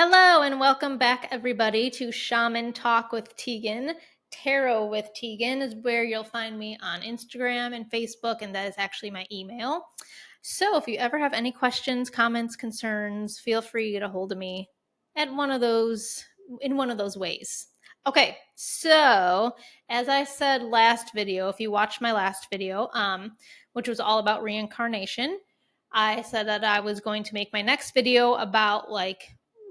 Hello and welcome back, everybody, to Shaman Talk with Tegan. Tarot with Tegan is where you'll find me on Instagram and Facebook, and that is actually my email. So if you ever have any questions, comments, concerns, feel free to get a hold of me at one of those ways. Okay, so as I said last video, if you watched my last video, which was all about reincarnation, I said that I was going to make my next video about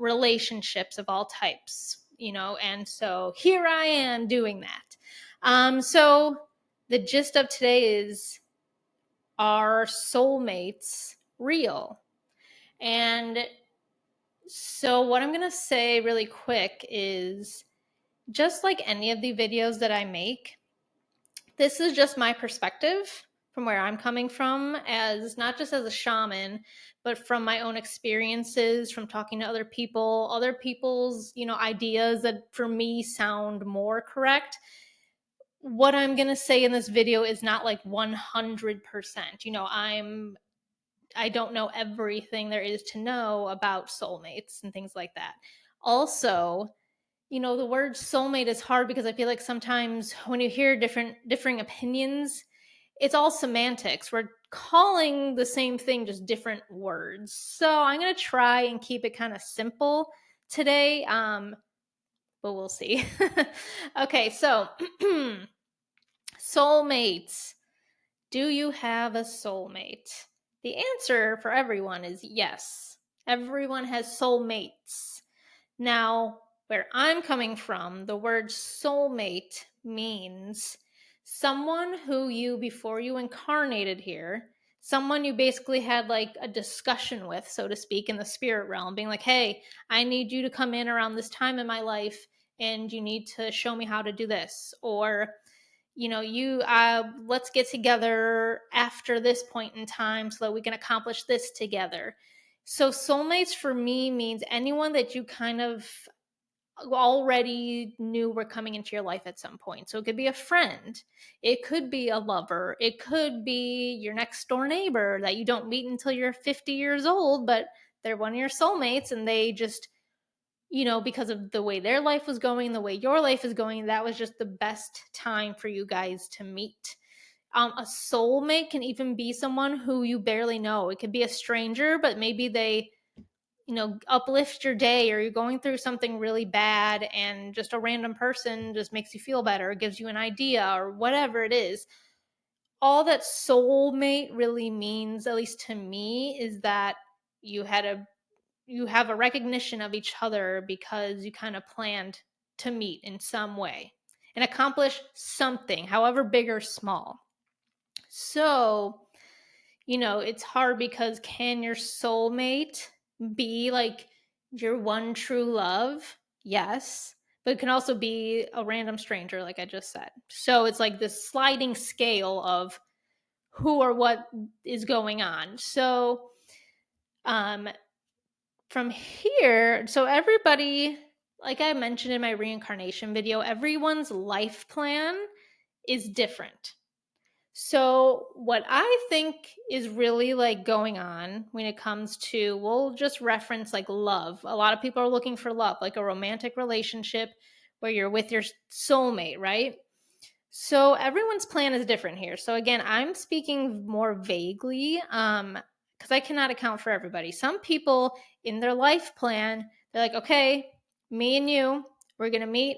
relationships of all types, and so here I am doing that. So the gist of today is, are soulmates real? And so what I'm going to say really quick is, just like any of the videos that I make, this is just my perspective from where I'm coming from, as not just as a shaman, but from my own experiences, from talking to other people's, ideas that for me sound more correct. What I'm going to say in this video is not like 100%. I don't know everything there is to know about soulmates and things like that. Also, the word soulmate is hard because I feel like sometimes when you hear differing opinions, it's all semantics. We're calling the same thing, just different words. So I'm going to try and keep it kind of simple today, but we'll see. Okay, so soulmates. Do you have a soulmate? The answer for everyone is yes. Everyone has soulmates. Now, where I'm coming from, the word soulmate means someone who before you incarnated here, someone you basically had like a discussion with, so to speak, in the spirit realm, being like, hey, I need you to come in around this time in my life and you need to show me how to do this. Or, let's get together after this point in time so that we can accomplish this together. So soulmates for me means anyone that you kind of already knew were coming into your life at some point. So it could be a friend, it could be a lover, it could be your next door neighbor that you don't meet until you're 50 years old, but they're one of your soulmates, and they just, because of the way their life was going, the way your life is going, that was just the best time for you guys to meet. A soulmate can even be someone who you barely know. It could be a stranger, but maybe they uplift your day, or you're going through something really bad and just a random person just makes you feel better, gives you an idea, or whatever it is. All that soulmate really means, at least to me, is that you have a recognition of each other because you kind of planned to meet in some way and accomplish something, however big or small. So, it's hard because can your soulmate be like your one true love? Yes. But it can also be a random stranger, like I just said. So it's like this sliding scale of who or what is going on. So from here, so everybody, like I mentioned in my reincarnation video, everyone's life plan is different. So what I think is really like going on when it comes to, we'll just reference like love. A lot of people are looking for love, like a romantic relationship where you're with your soulmate, right? So everyone's plan is different here. So again, I'm speaking more vaguely because I cannot account for everybody. Some people in their life plan, they're like, okay, me and you, we're going to meet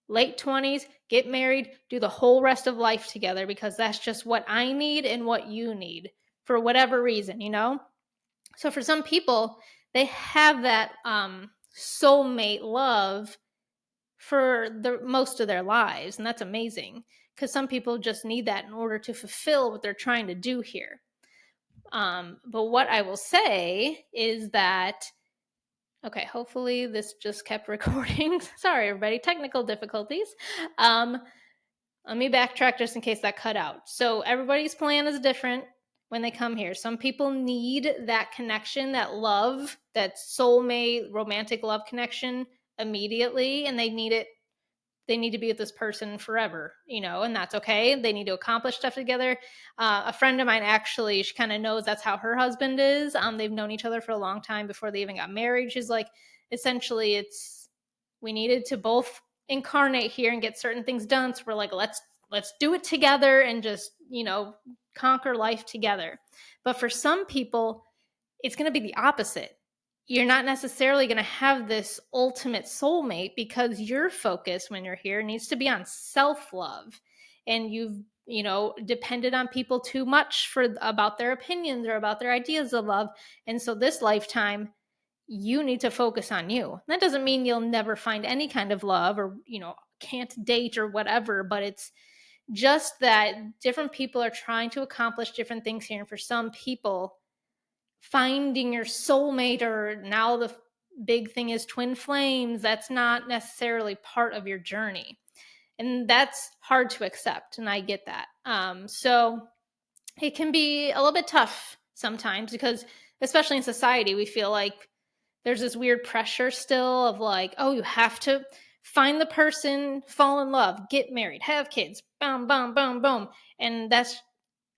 late 20s, get married, do the whole rest of life together because that's just what I need and what you need for whatever reason, So for some people, they have that soulmate love for the most of their lives, and that's amazing because some people just need that in order to fulfill what they're trying to do here. But what I will say is that, okay, hopefully this just kept recording. Sorry, everybody, technical difficulties. Let me backtrack just in case that cut out. So everybody's plan is different when they come here. Some people need that connection, that love, that soulmate, romantic love connection immediately, and they need it. They need to be with this person forever, and that's okay. They need to accomplish stuff together. A friend of mine, actually, she kind of knows that's how her husband is. They've known each other for a long time before they even got married. She's like, essentially we needed to both incarnate here and get certain things done. So we're like, let's do it together and just, conquer life together. But for some people, it's going to be the opposite. You're not necessarily going to have this ultimate soulmate because your focus when you're here needs to be on self-love. And you've, depended on people too much about their opinions or about their ideas of love. And so this lifetime, you need to focus on you. That doesn't mean you'll never find any kind of love or, can't date or whatever, but it's just that different people are trying to accomplish different things here. And for some people, finding your soulmate, or now the big thing is twin flames, that's not necessarily part of your journey. And that's hard to accept. And I get that. So it can be a little bit tough sometimes because, especially in society, we feel like there's this weird pressure still of like, oh, you have to find the person, fall in love, get married, have kids, boom, boom, boom, boom. And that's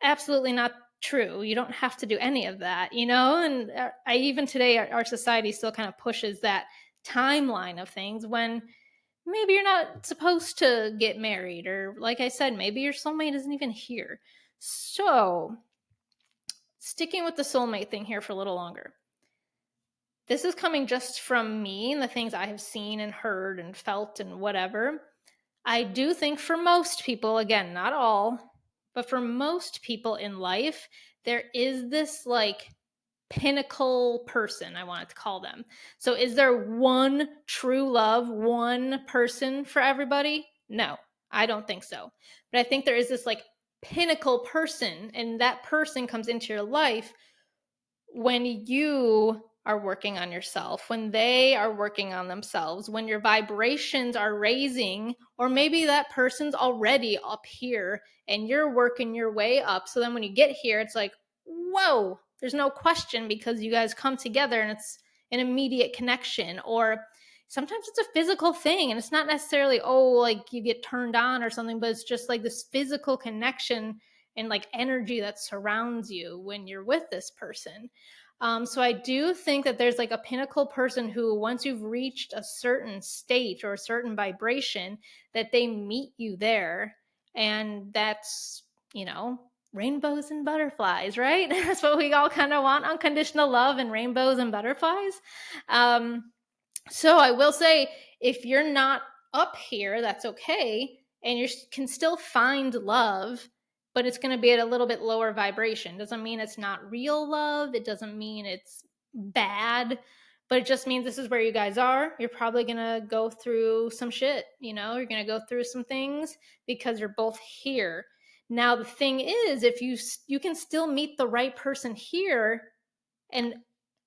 absolutely not true. You don't have to do any of that, And I even today, our society still kind of pushes that timeline of things when maybe you're not supposed to get married, or like I said, maybe your soulmate isn't even here. So, sticking with the soulmate thing here for a little longer. This is coming just from me and the things I have seen and heard and felt and whatever. I do think for most people, again, not all, but for most people in life, there is this like pinnacle person, I wanted to call them. So is there one true love, one person for everybody? No, I don't think so. But I think there is this like pinnacle person, and that person comes into your life when you are working on yourself, when they are working on themselves, when your vibrations are raising, or maybe that person's already up here and you're working your way up. So then when you get here, it's like, whoa, there's no question because you guys come together and it's an immediate connection. Or sometimes it's a physical thing and it's not necessarily, oh, like you get turned on or something, but it's just like this physical connection and like energy that surrounds you when you're with this person. So I do think that there's like a pinnacle person who, once you've reached a certain state or a certain vibration, that they meet you there. And that's, rainbows and butterflies, right? That's what we all kind of want, unconditional love and rainbows and butterflies. So I will say, if you're not up here, that's okay. And you can still find love, but it's going to be at a little bit lower vibration. Doesn't mean it's not real love. It doesn't mean it's bad, but it just means this is where you guys are. You're probably going to go through some shit, you're going to go through some things because you're both here. Now, the thing is, if you can still meet the right person here and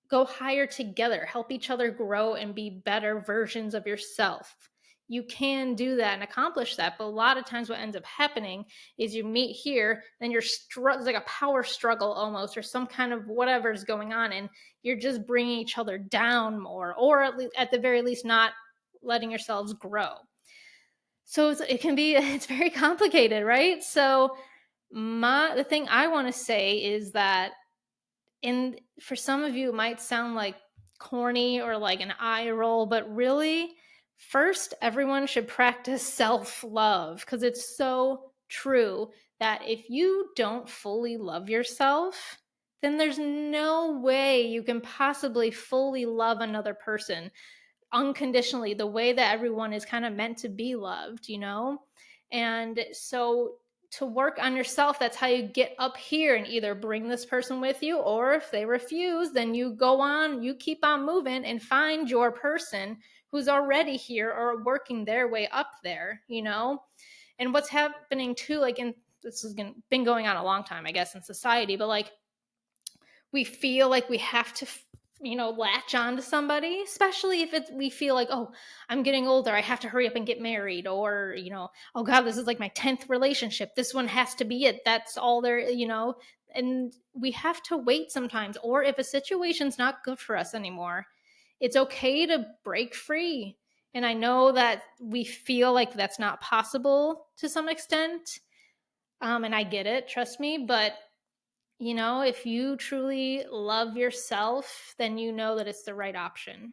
go higher together, help each other grow and be better versions of yourself. You can do that and accomplish that. But a lot of times what ends up happening is you meet here, then it's like a power struggle almost, or some kind of whatever's going on. And you're just bringing each other down more, or at the very least, not letting yourselves grow. So it's very complicated, right? So the thing I want to say is that, and for some of you, it might sound like corny or like an eye roll, but really, first, everyone should practice self-love, because it's so true that if you don't fully love yourself, then there's no way you can possibly fully love another person unconditionally, the way that everyone is kind of meant to be loved, And so to work on yourself, that's how you get up here and either bring this person with you, or if they refuse, then you go on, you keep on moving and find your person who's already here or working their way up there, And what's happening too, like, this has been going on a long time, I guess, in society, but like, we feel like we have to latch on to somebody, especially if we feel like, oh, I'm getting older, I have to hurry up and get married, or oh god, this is like my 10th relationship, this one has to be it, that's all there, and we have to wait sometimes. Or if a situation's not good for us anymore, it's okay to break free. And I know that we feel like that's not possible to some extent, and I get it, trust me, but if you truly love yourself, then you know that it's the right option.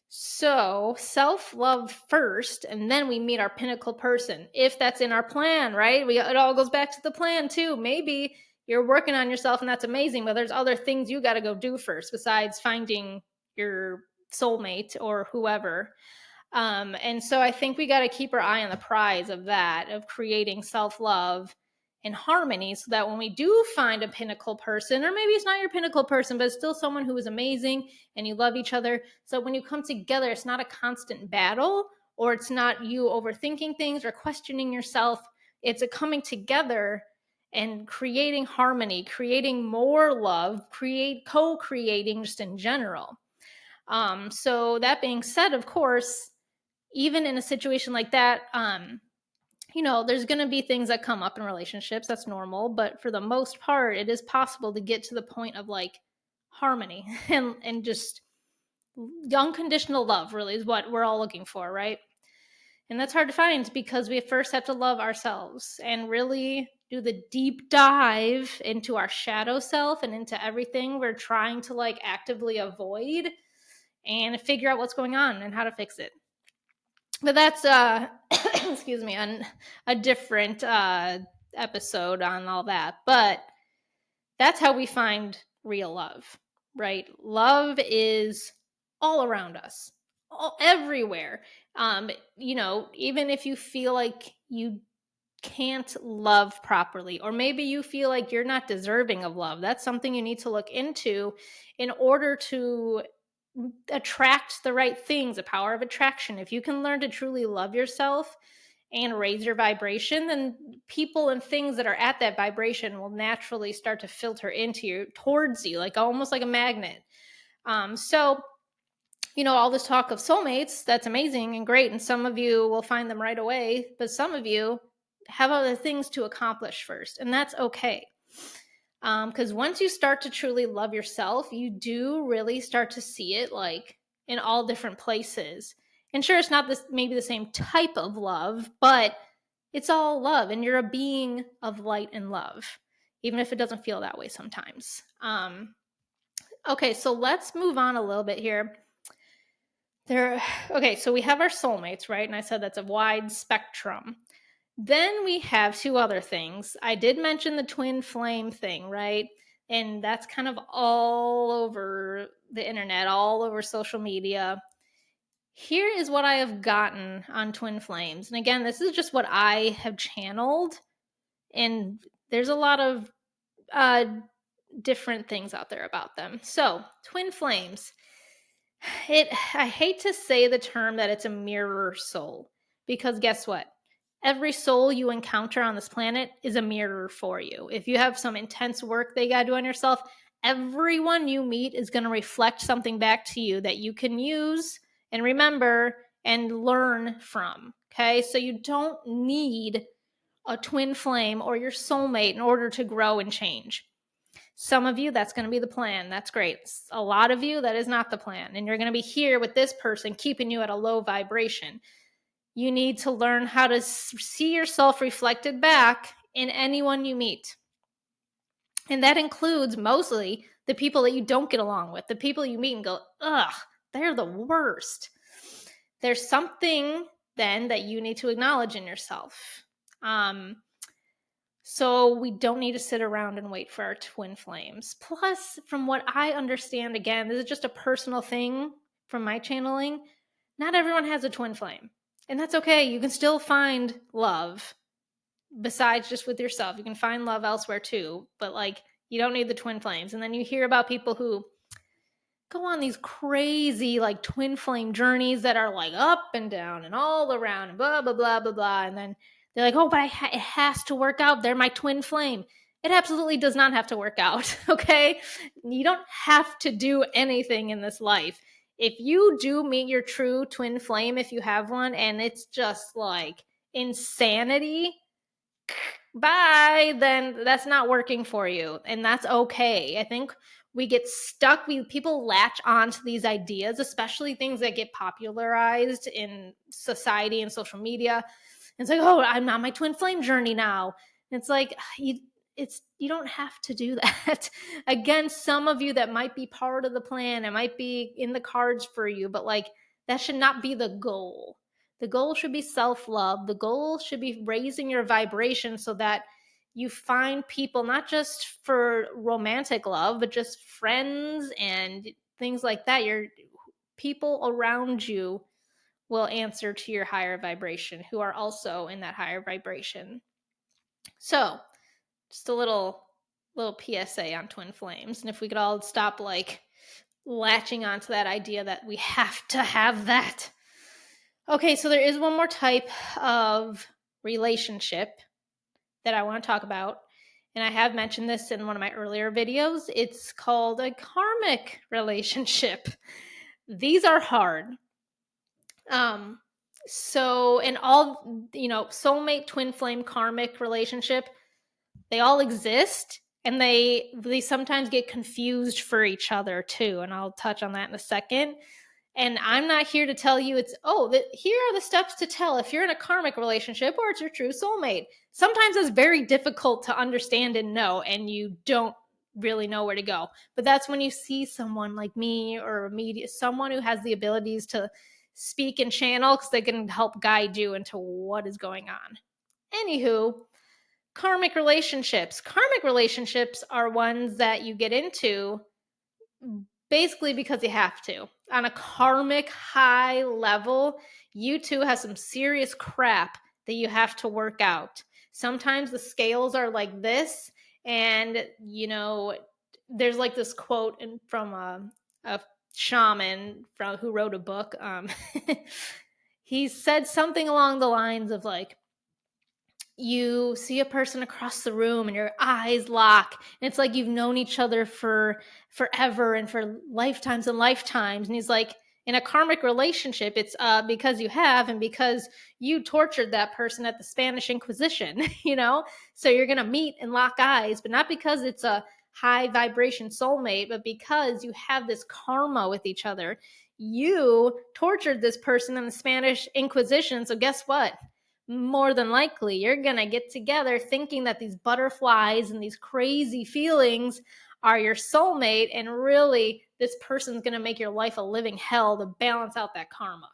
So self-love first, and then we meet our pinnacle person, if that's in our plan, right? It all goes back to the plan too. Maybe you're working on yourself and that's amazing, but there's other things you got to go do first besides finding your soulmate or whoever. And so I think we got to keep our eye on the prize of that, of creating self-love and harmony, so that when we do find a pinnacle person, or maybe it's not your pinnacle person, but it's still someone who is amazing and you love each other. So when you come together, it's not a constant battle, or it's not you overthinking things or questioning yourself. It's a coming together and creating harmony, creating more love, co-creating just in general. So that being said, of course, even in a situation like that, there's going to be things that come up in relationships. That's normal. But for the most part, it is possible to get to the point of like harmony and just unconditional love, really, is what we're all looking for, right? And that's hard to find because we first have to love ourselves and really do the deep dive into our shadow self and into everything we're trying to like actively avoid, and figure out what's going on and how to fix it. But that's excuse me, on a different episode on all that. But that's how we find real love, right? Love is all around us, everywhere. Even if you feel like you can't love properly, or maybe you feel like you're not deserving of love, that's something you need to look into in order to attract the right things. The power of attraction. If you can learn to truly love yourself and raise your vibration, then people and things that are at that vibration will naturally start to filter into you, towards you, like almost like a magnet. So all this talk of soulmates, that's amazing and great, and some of you will find them right away, but some of you have other things to accomplish first, and that's okay. Because once you start to truly love yourself, you do really start to see it like in all different places. And sure, it's not maybe the same type of love, but it's all love, and you're a being of light and love, even if it doesn't feel that way sometimes. Okay, so let's move on a little bit here. Okay, so we have our soulmates, right? And I said that's a wide spectrum. Then we have two other things. I did mention the twin flame thing, right? And that's kind of all over the internet, all over social media. Here is what I have gotten on twin flames. And again, this is just what I have channeled. And there's a lot of different things out there about them. So, twin flames. I hate to say the term that it's a mirror soul, because guess what? Every soul you encounter on this planet is a mirror for you. If you have some intense work they got to do on yourself, everyone you meet is going to reflect something back to you that you can use and remember and learn from. Okay, so you don't need a twin flame or your soulmate in order to grow and change. Some of you, that's going to be the plan. That's great. A lot of you, that is not the plan. And you're going to be here with this person keeping you at a low vibration. You need to learn how to see yourself reflected back in anyone you meet. And that includes mostly the people that you don't get along with, the people you meet and go, ugh, they're the worst. There's something then that you need to acknowledge in yourself. So we don't need to sit around and wait for our twin flames. Plus, from what I understand, again, this is just a personal thing from my channeling, not everyone has a twin flame. And that's okay. You can still find love besides just with yourself. You can find love elsewhere too, but like you don't need the twin flames. And then you hear about people who go on these crazy like twin flame journeys that are like up and down and all around and blah, blah, blah, blah, blah. And then they're like, oh, but it has to work out. They're my twin flame. It absolutely does not have to work out, okay? You don't have to do anything in this life. If you do meet your true twin flame, if you have one, and it's just like insanity, bye, then that's not working for you. And that's okay. I think we get stuck. People latch on to these ideas, especially things that get popularized in society and social media. It's like, oh, I'm on my twin flame journey now. And it's like, you don't have to do that. Again, some of you that might be part of the plan, it might be in the cards for you, but like that should not be the goal. The goal should be self-love. The goal should be raising your vibration so that you find people not just for romantic love, but just friends and things like that. Your people around you will answer to your higher vibration who are also in that higher vibration. So, just a little PSA on twin flames, and if we could all stop like latching onto that idea that we have to have that. Okay, so there is one more type of relationship that I want to talk about, and I have mentioned this in one of my earlier videos. It's called a karmic relationship. These are hard. So in all, soulmate, twin flame, karmic relationship, they all exist, and they sometimes get confused for each other too, and I'll touch on that in a second. And I'm not here to tell you here are the steps to tell if you're in a karmic relationship or it's your true soulmate. Sometimes it's very difficult to understand and know, and you don't really know where to go. But that's when you see someone like me or someone who has the abilities to speak and channel, because they can help guide you into what is going on. Anywho, karmic relationships. Karmic relationships are ones that you get into basically because you have to. On a karmic high level, you two have some serious crap that you have to work out. Sometimes the scales are like this, and there's like this quote from a shaman who wrote a book. He said something along the lines of like, you see a person across the room and your eyes lock, and it's like you've known each other for forever and for lifetimes and lifetimes. And he's like, in a karmic relationship, it's because you have, and because you tortured that person at the Spanish Inquisition. So you're gonna meet and lock eyes, but not because it's a high vibration soulmate, but because you have this karma with each other. You tortured this person in the Spanish Inquisition, so guess what? More than likely, you're going to get together thinking that these butterflies and these crazy feelings are your soulmate, and really, this person's going to make your life a living hell to balance out that karma.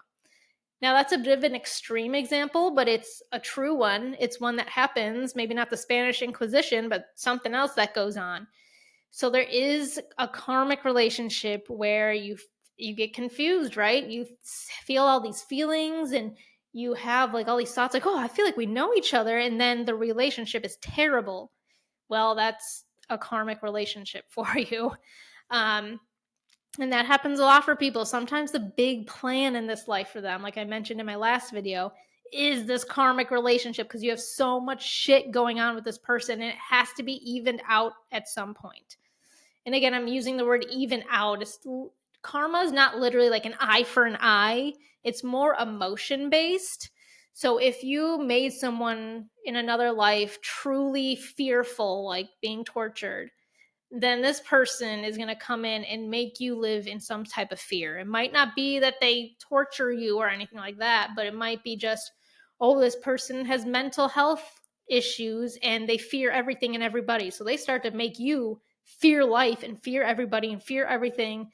Now, that's a bit of an extreme example, but it's a true one. It's one that happens, maybe not the Spanish Inquisition, but something else that goes on. So there is a karmic relationship where you get confused, right? You feel all these feelings, and you have like all these thoughts like, oh, I feel like we know each other, and then the relationship is terrible. Well, that's a karmic relationship for you. And that happens a lot for people. Sometimes the big plan in this life for them, like I mentioned in my last video, is this karmic relationship, because you have so much shit going on with this person, and it has to be evened out at some point. And again, I'm using the word even out. Karma is not literally like an eye for an eye. It's more emotion based. So if you made someone in another life truly fearful, like being tortured, then this person is going to come in and make you live in some type of fear. It might not be that they torture you or anything like that, but it might be just, oh, this person has mental health issues and they fear everything and everybody. So they start to make you fear life and fear everybody and fear everything.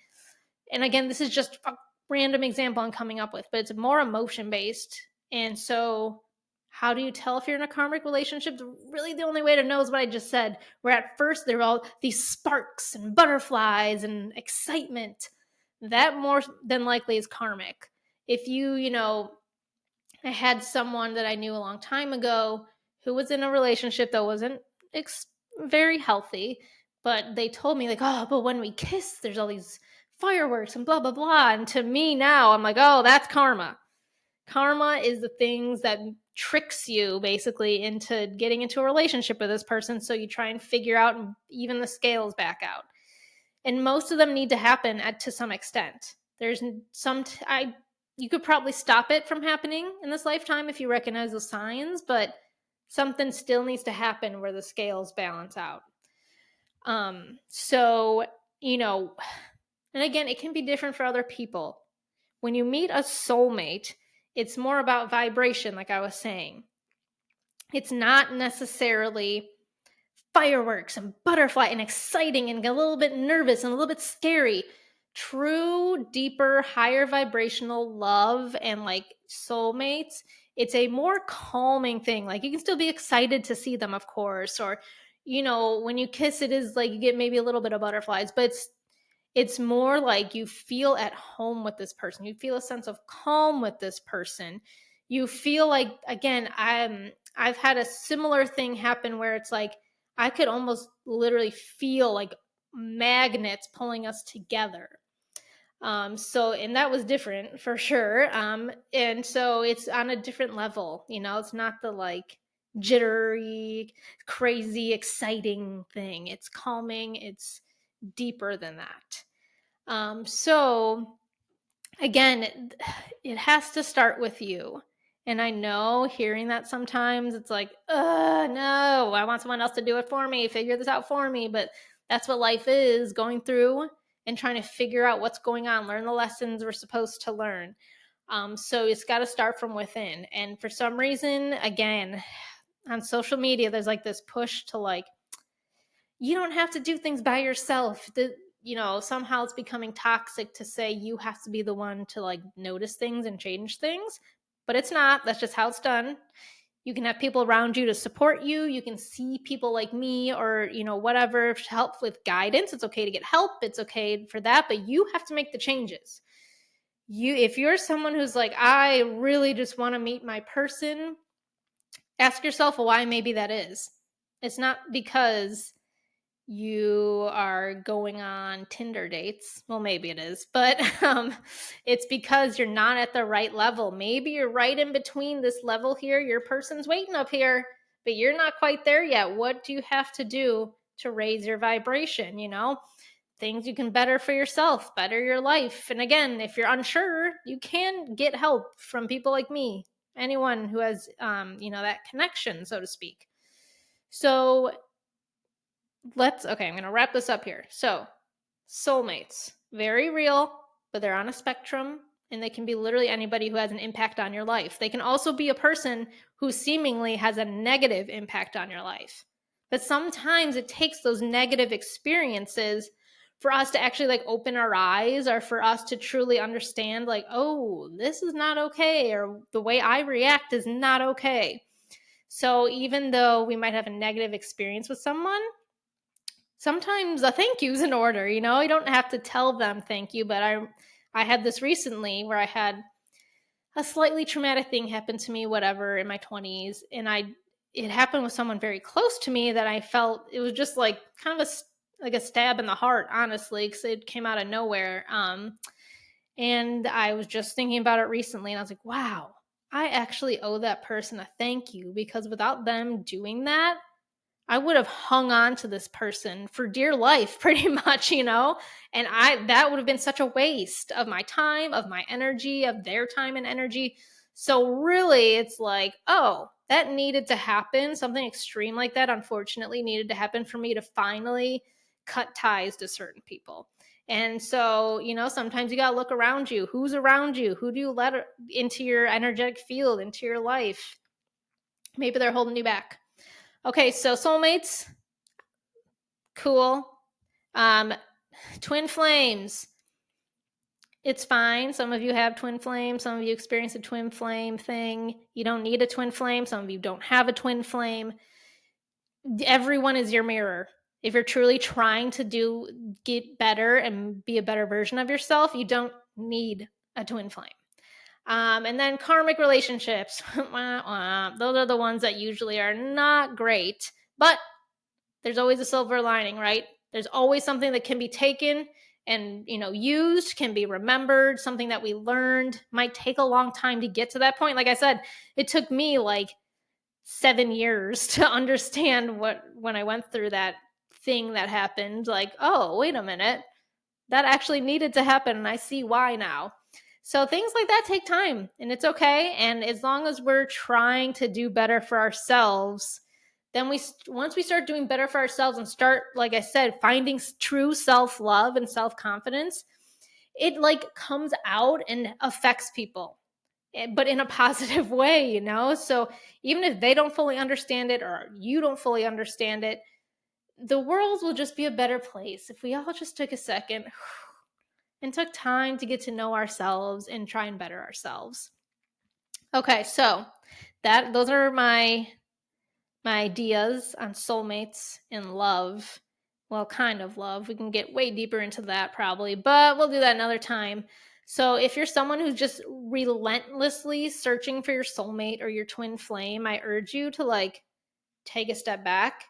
And again, this is just a random example I'm coming up with, but it's more emotion based. And so how do you tell if you're in a karmic relationship? Really, the only way to know is what I just said, where at first there are all these sparks and butterflies and excitement. That more than likely is karmic. If I had someone that I knew a long time ago who was in a relationship that wasn't very healthy, but they told me like, oh, but when we kiss, there's all these fireworks and blah, blah, blah. And to me now, I'm like, oh, that's karma. Karma is the things that tricks you basically into getting into a relationship with this person. So you try and figure out and even the scales back out. And most of them need to happen to some extent. There's you could probably stop it from happening in this lifetime if you recognize the signs, but something still needs to happen where the scales balance out. So, and again, it can be different for other people. When you meet a soulmate, it's more about vibration, like I was saying. It's not necessarily fireworks and butterfly and exciting and a little bit nervous and a little bit scary. True, deeper, higher vibrational love and like soulmates, it's a more calming thing. Like you can still be excited to see them, of course, or when you kiss, it is like you get maybe a little bit of butterflies, but it's more like you feel at home with this person. You feel a sense of calm with this person. You feel like, again, I've had a similar thing happen where it's like I could almost literally feel like magnets pulling us together. So and that was different for sure. And so it's on a different level, it's not the like jittery, crazy, exciting thing. It's calming, it's deeper than that. So again, it has to start with you. And I know hearing that sometimes it's like, no, I want someone else to do it for me, figure this out for me. But that's what life is, going through and trying to figure out what's going on, learn the lessons we're supposed to learn. So it's got to start from within. And for some reason, again, on social media, there's like this push to like, you don't have to do things by yourself. Somehow it's becoming toxic to say you have to be the one to like notice things and change things, but it's not. That's just how it's done. You can have people around you to support you. You can see people like me or, whatever to help with guidance. It's okay to get help. It's okay for that, but you have to make the changes. If you're someone who's like, I really just want to meet my person, ask yourself why maybe that is. It's not because you are going on Tinder dates. Well, maybe it is, but it's because you're not at the right level. Maybe you're right in between this level here. Your person's waiting up here, but you're not quite there yet. What do you have to do to raise your vibration? Things you can better for yourself, better your life. And again, if you're unsure, you can get help from people like me, anyone who has, that connection, so to speak. So I'm going to wrap this up here. So, soulmates, very real, but they're on a spectrum and they can be literally anybody who has an impact on your life. They can also be a person who seemingly has a negative impact on your life. But sometimes it takes those negative experiences for us to actually like open our eyes, or for us to truly understand like, oh, this is not okay, or the way I react is not okay. So even though we might have a negative experience with someone, sometimes a thank you is in order. You don't have to tell them thank you, but I had this recently where I had a slightly traumatic thing happen to me, whatever, in my 20s, and it happened with someone very close to me that I felt it was just like kind of a stab in the heart, honestly, because it came out of nowhere. And I was just thinking about it recently, and I was like, wow, I actually owe that person a thank you, because without them doing that, I would have hung on to this person for dear life, pretty much, and that would have been such a waste of my time, of my energy, of their time and energy. So really, it's like, oh, that needed to happen. Something extreme like that, unfortunately, needed to happen for me to finally cut ties to certain people. And so, sometimes you got to look around you. Who's around you? Who do you let into your energetic field, into your life? Maybe they're holding you back. Okay, so soulmates, cool. Twin flames, it's fine. Some of you have twin flames. Some of you experience a twin flame thing. You don't need a twin flame. Some of you don't have a twin flame. Everyone is your mirror. If you're truly trying to get better and be a better version of yourself, you don't need a twin flame. And then karmic relationships, those are the ones that usually are not great, but there's always a silver lining, right? There's always something that can be taken and, used, can be remembered. Something that we learned might take a long time to get to that point. Like I said, it took me like 7 years to understand when I went through that thing that happened, like, oh, wait a minute, that actually needed to happen, and I see why now. So things like that take time, and it's okay. And as long as we're trying to do better for ourselves, then once we start doing better for ourselves and start, like I said, finding true self-love and self-confidence, it like comes out and affects people, but in a positive way, So even if they don't fully understand it or you don't fully understand it, the world will just be a better place if we all just took a second and took time to get to know ourselves and try and better ourselves. Okay, so those are my ideas on soulmates and love. Well, kind of love. We can get way deeper into that probably, but we'll do that another time. So, if you're someone who's just relentlessly searching for your soulmate or your twin flame, I urge you to like take a step back,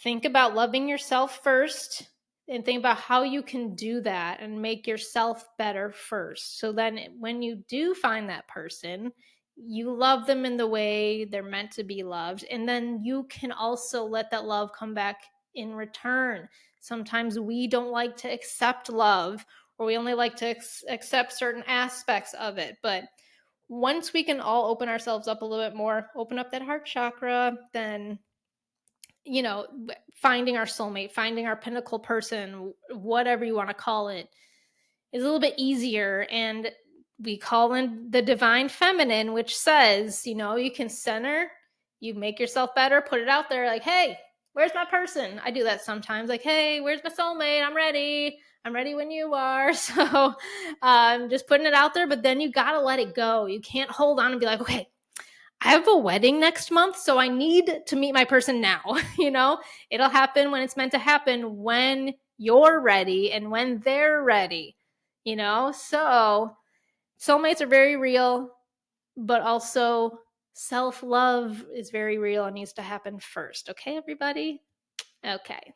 think about loving yourself first, and think about how you can do that and make yourself better first. So then when you do find that person, you love them in the way they're meant to be loved. And then you can also let that love come back in return. Sometimes we don't like to accept love, or we only like to accept certain aspects of it. But once we can all open ourselves up a little bit more, open up that heart chakra, then finding our soulmate, finding our pinnacle person, whatever you want to call it, is a little bit easier. And we call in the divine feminine, which says, you can center, you make yourself better, put it out there like, hey, where's my person? I do that sometimes, like, hey, where's my soulmate? I'm ready when you are. So just putting it out there, but then you got to let it go. You can't hold on and be like, okay, I have a wedding next month, so I need to meet my person now. It'll happen when it's meant to happen, when you're ready and when they're ready, So soulmates are very real, but also self-love is very real and needs to happen first. Okay, everybody? Okay.